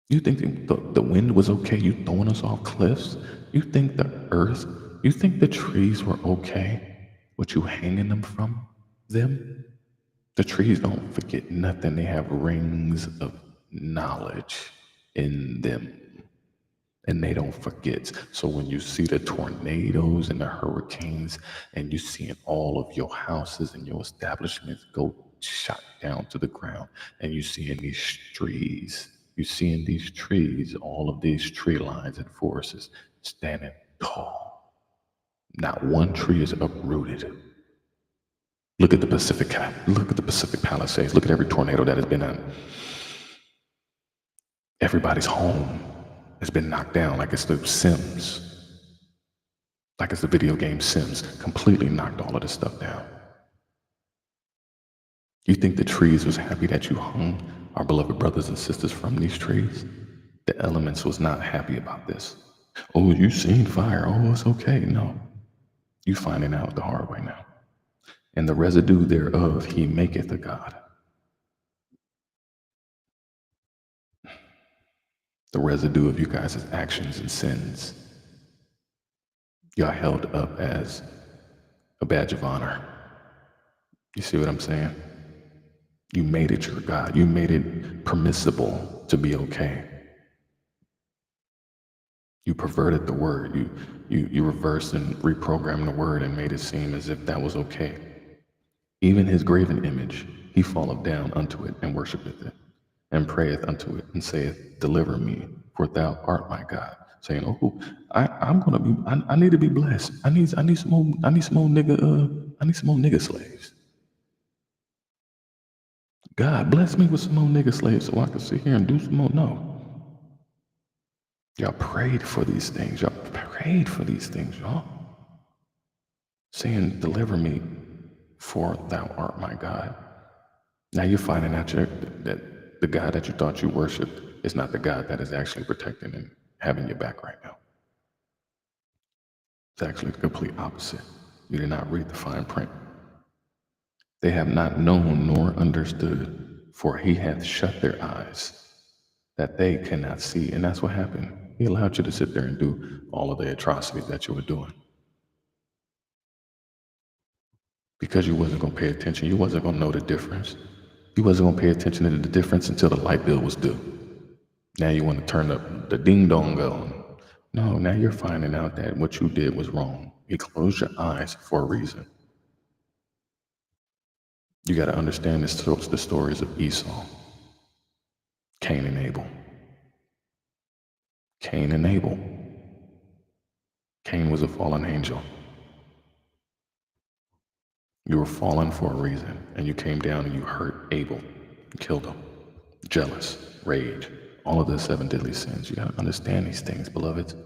You think the wind was okay? You throwing us off cliffs? You think the earth, you think the trees were okay with you hanging them from them? The trees don't forget nothing. They have rings of knowledge in them and they don't forget. So when you see the tornadoes and the hurricanes and you seeing all of your houses and your establishments go shot down to the ground and you seeing these trees, you seeing these trees, all of these tree lines and forests standing tall. Not one tree is uprooted. Look at the Pacific Palisades. Look at every tornado that has been on. Everybody's home has been knocked down like it's the Sims. Like it's the video game Sims. Completely knocked all of this stuff down. You think the trees was happy that you hung our beloved brothers and sisters from these trees? The elements was not happy about this. Oh, you seen fire. Oh, it's okay. No. You finding out the hard way now. And the residue thereof he maketh a God. The residue of you guys' actions and sins, y'all held up as a badge of honor. You see what I'm saying? You made it your God. You made it permissible to be okay. You perverted the word. You reversed and reprogrammed the word and made it seem as if that was okay. Even his graven image, he falleth down unto it and worshipeth it, and prayeth unto it, and saith, Deliver me, for thou art my God. Saying, oh, I'm gonna be. I need to be blessed. I need some more. I need some more nigga slaves. God bless me with some more nigga slaves so I can sit here and do some more. No, y'all prayed for these things. Y'all prayed for these things, y'all. Saying, Deliver me, for thou art my God. Now you're finding out that the God that you thought you worshiped is not the God that is actually protecting and having your back right now. It's actually the complete opposite. You did not read the fine print. They have not known nor understood, for he hath shut their eyes, that they cannot see. And that's what happened. He allowed you to sit there and do all of the atrocities that you were doing. Because you wasn't going to pay attention. You wasn't going to know the difference. You wasn't going to pay attention to the difference until the light bill was due. Now you want to turn up the ding dong bell. No, now you're finding out that what you did was wrong. You closed your eyes for a reason. You got to understand the stories of Esau, Cain and Abel. Cain and Abel. Cain was a fallen angel. You were fallen for a reason, and you came down and you hurt Abel. You killed him. Jealous, rage, all of the 7 deadly sins. You got to understand these things, beloveds.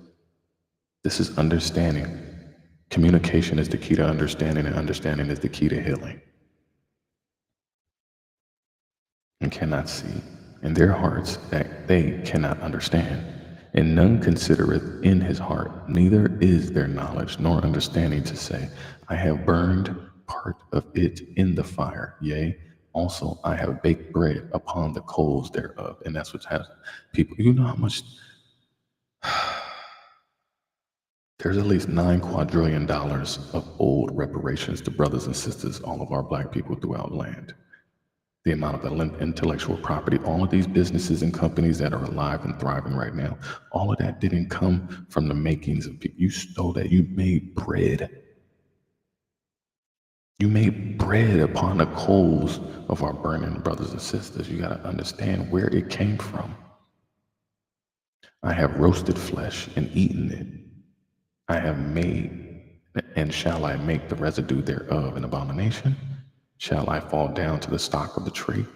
This is understanding. Communication is the key to understanding, and understanding is the key to healing. And cannot see in their hearts that they cannot understand. And none considereth in his heart, neither is there knowledge nor understanding to say, I have burned part of it in the fire. Yea, also I have baked bread upon the coals thereof. And that's what has people, you know how much, there's at least $9 quadrillion of old reparations to brothers and sisters, all of our black people throughout the land. The amount of intellectual property, all of these businesses and companies that are alive and thriving right now, all of that didn't come from the makings of people. You stole that. You made bread. You made bread upon the coals of our burning brothers and sisters. You got to understand where it came from. I have roasted flesh and eaten it. I have made, and shall I make the residue thereof an abomination? Shall I fall down to the stock of the tree?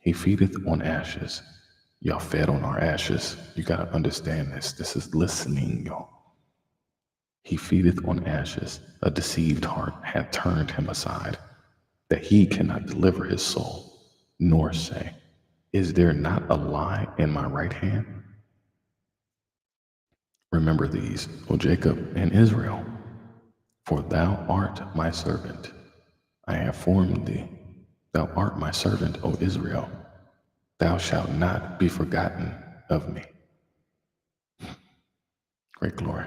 He feedeth on ashes. Y'all fed on our ashes. You got to understand this. This is listening, y'all. He feedeth on ashes. A deceived heart hath turned him aside, that he cannot deliver his soul, nor say, Is there not a lie in my right hand? Remember these, O Jacob and Israel, for thou art my servant. I have formed thee. Thou art my servant, O Israel. Thou shalt not be forgotten of me. Great glory.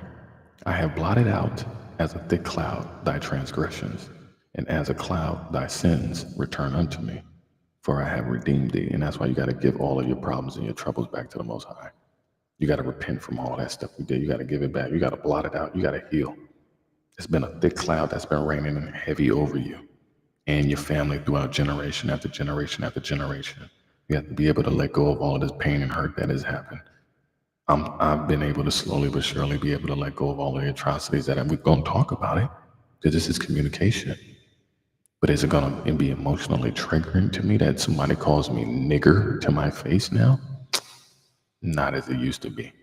I have blotted out as a thick cloud thy transgressions, and as a cloud thy sins return unto me. For I have redeemed thee. And that's why you got to give all of your problems and your troubles back to the Most High. You got to repent from all that stuff you did. You got to give it back. You got to blot it out. You got to heal. It's been a thick cloud that's been raining heavy over you and your family throughout generation after generation after generation. You have to be able to let go of all of this pain and hurt that has happened. I've been able to slowly but surely be able to let go of all the atrocities that we're going to talk about it because this is communication. But is it going to be emotionally triggering to me that somebody calls me nigger to my face now? Not as it used to be.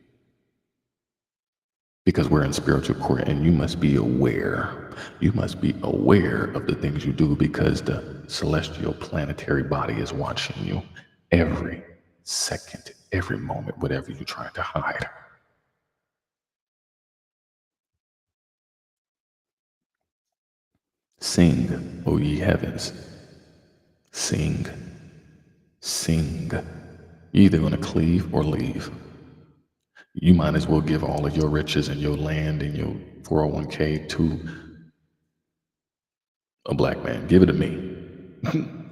Because we're in spiritual court and you must be aware. You must be aware of the things you do because the celestial planetary body is watching you every second, every moment, whatever you're trying to hide. Sing, O ye heavens. Sing. Sing. You're either going to cleave or leave. You might as well give all of your riches and your land and your 401k to a black man. Give it to me.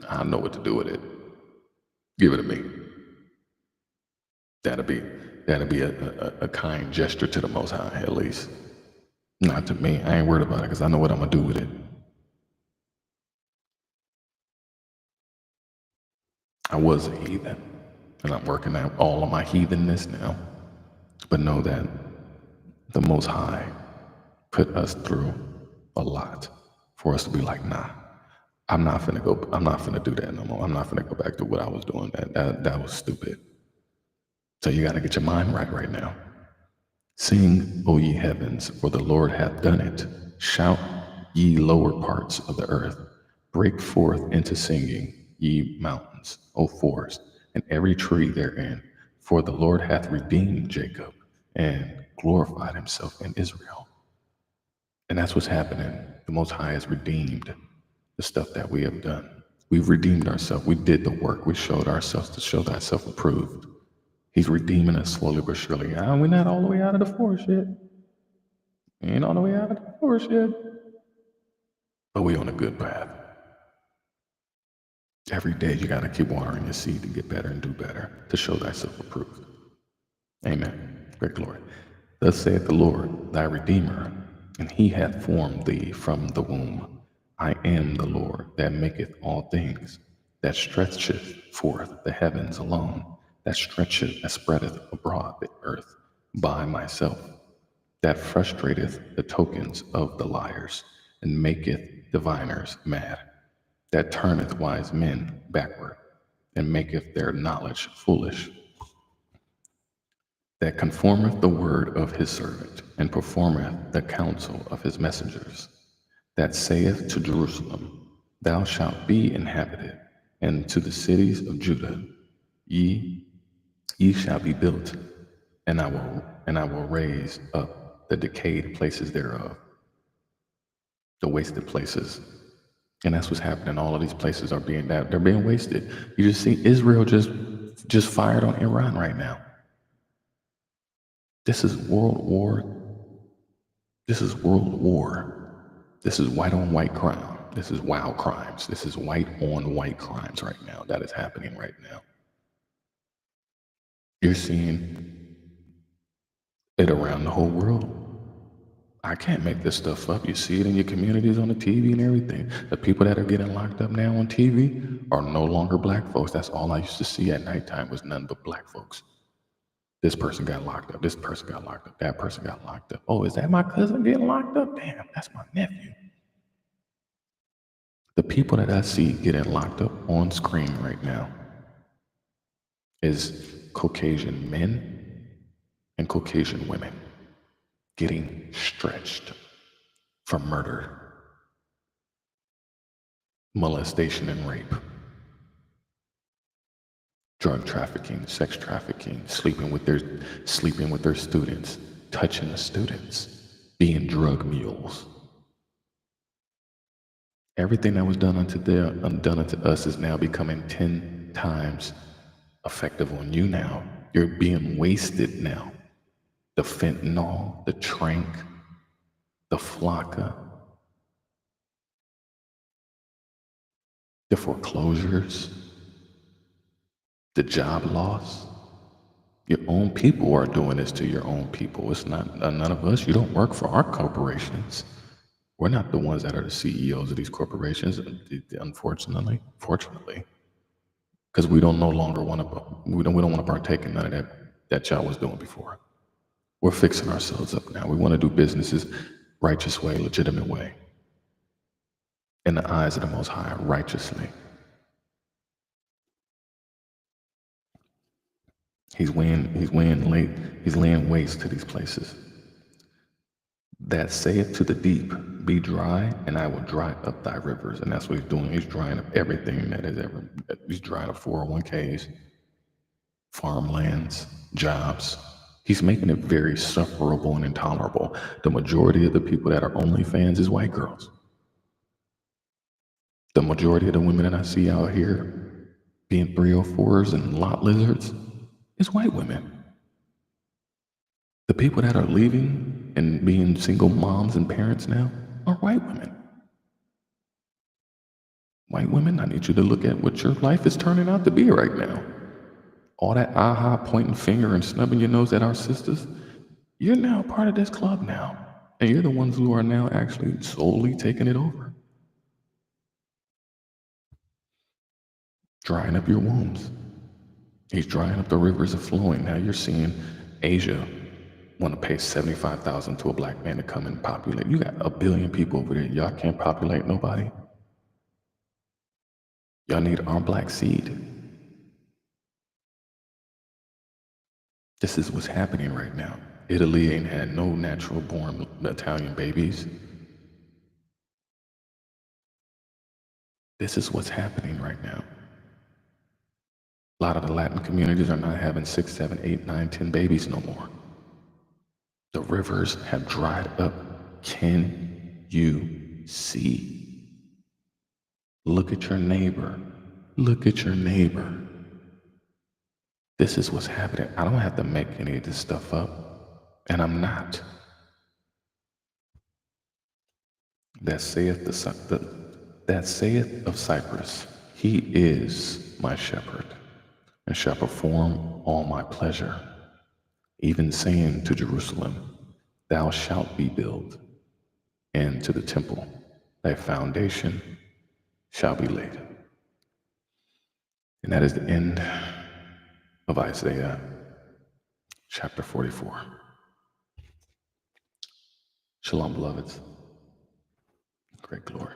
I know what to do with it. Give it to me. That'll be a kind gesture to the Most High, at least. Not to me. I ain't worried about it because I know what I'm going to do with it. I was a heathen, and I'm working out all of my heathenness now. But know that the Most High put us through a lot for us to be like, nah, I'm not finna do that no more. I'm not finna go back to what I was doing. That was stupid. So you gotta get your mind right now. Sing, O ye heavens, for the Lord hath done it. Shout, ye lower parts of the earth. Break forth into singing, ye mountains, O forest, and every tree therein. For the Lord hath redeemed Jacob and glorified himself in Israel. And that's what's happening. The Most High has redeemed the stuff that we have done. We've redeemed ourselves. We did the work. We showed ourselves to show thyself approved. He's redeeming us slowly but surely. We're not all the way out of the forest yet. We ain't all the way out of the forest yet. But we on a good path. Every day you got to keep watering your seed to get better and do better, to show thyself approved. Amen. Great glory. Thus saith the Lord, thy Redeemer, and he hath formed thee from the womb. I am the Lord that maketh all things, that stretcheth forth the heavens alone, that spreadeth abroad the earth by myself, that frustrateth the tokens of the liars, and maketh diviners mad, that turneth wise men backward, and maketh their knowledge foolish, that conformeth the word of his servant, and performeth the counsel of his messengers, that saith to Jerusalem, Thou shalt be inhabited, and to the cities of Judah, Ye shall be built, and I will raise up the decayed places thereof, the wasted places. And that's what's happening. All of these places are they're being wasted. You just see Israel just fired on Iran right now. This is World War. This is World War. This is white on white crime. This is wild crimes. This is white on white crimes right now. That is happening right now. You're seeing it around the whole world. I can't make this stuff up. You see it in your communities on the TV and everything. The people that are getting locked up now on TV are no longer black folks. That's all I used to see at nighttime was none but black folks. This person got locked up. This person got locked up. That person got locked up. Oh, is that my cousin getting locked up? Damn, that's my nephew. The people that I see getting locked up on screen right now is Caucasian men and Caucasian women getting stretched for murder, molestation and rape, drug trafficking, sex trafficking, sleeping with their students, touching the students, being drug mules. Everything that was done unto us is now becoming 10 times effective on you now. You're being wasted now. The fentanyl, the trank, the flocka, the foreclosures, the job loss. Your own people are doing this to your own people. It's not none of us. You don't work for our corporations. We're not the ones that are the CEOs of these corporations, unfortunately. Fortunately, because we don't no longer want to. We don't want to partake in none of that y'all was doing before. We're fixing ourselves up now. We want to do businesses righteous way, legitimate way, in the eyes of the Most High, righteously. He's laying waste to these places. That saith to the deep, be dry, and I will dry up thy rivers. And that's what he's doing. He's drying up everything that is ever. He's drying up 401ks, farmlands, jobs. He's making it very sufferable and intolerable. The majority of the people that are OnlyFans is white girls. The majority of the women that I see out here being 304s and lot lizards is white women. The people that are leaving and being single moms and parents now are white women. White women, I need you to look at what your life is turning out to be right now. All that aha pointing finger and snubbing your nose at our sisters, you're now part of this club now. And you're the ones who are now actually solely taking it over. Drying up your wombs. He's drying up the rivers of flowing. Now you're seeing Asia want to pay $75,000 to a black man to come and populate. You got 1 billion people over there. Y'all can't populate nobody. Y'all need our black seed. This is what's happening right now. Italy ain't had no natural born Italian babies. This is what's happening right now. A lot of the Latin communities are not having 6, 7, 8, 9, 10 babies no more. The rivers have dried up. Can you see? Look at your neighbor. Look at your neighbor. This is what's happening. I don't have to make any of this stuff up, and I'm not. That saith of Cyprus, he is my shepherd, and shall perform all my pleasure, even saying to Jerusalem, thou shalt be built, and to the temple, thy foundation shall be laid. And that is the end of Isaiah chapter 44. Shalom, beloveds. Great glory.